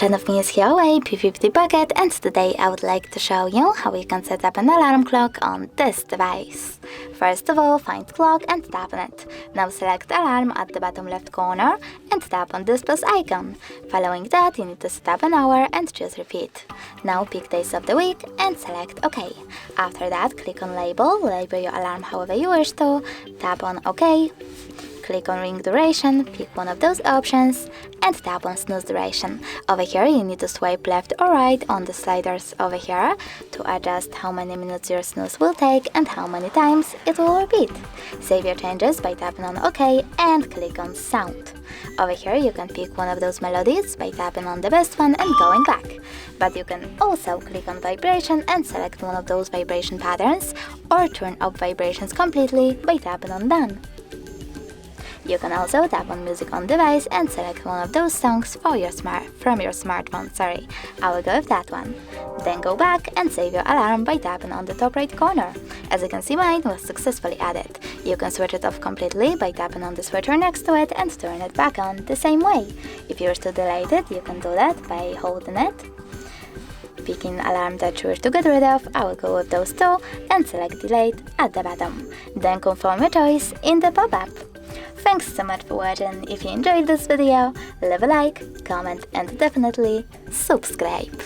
front of me is HUAWEI P50 Pocket, and today I would like to show you how you can set up an alarm clock on this device. First of all, find clock and tap on it. Now select alarm at the bottom left corner and tap on this plus icon. Following that, you need to set up an hour and choose repeat. Now pick days of the week and select OK. After that, click on label your alarm however you wish to, tap on OK. Click on ring duration, pick one of those options, and tap on snooze duration. Over here you need to swipe left or right on the sliders over here to adjust how many minutes your snooze will take and how many times it will repeat. Save your changes by tapping on OK and click on sound. Over here you can pick one of those melodies by tapping on the best one and going back. But you can also click on vibration and select one of those vibration patterns, or turn off vibrations completely by tapping on done. You can also tap on music on device and select one of those songs from your smartphone. I will go with that one. Then go back and save your alarm by tapping on the top right corner. As you can see, mine was successfully added. You can switch it off completely by tapping on the switcher next to it and turn it back on the same way. If you wish to delete it, you can do that by holding it. Picking alarm that you wish to get rid of, I will go with those two and select delete at the bottom. Then confirm your choice in the pop-up. Thanks so much for watching. If you enjoyed this video, leave a like, comment and definitely subscribe.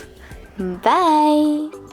Bye!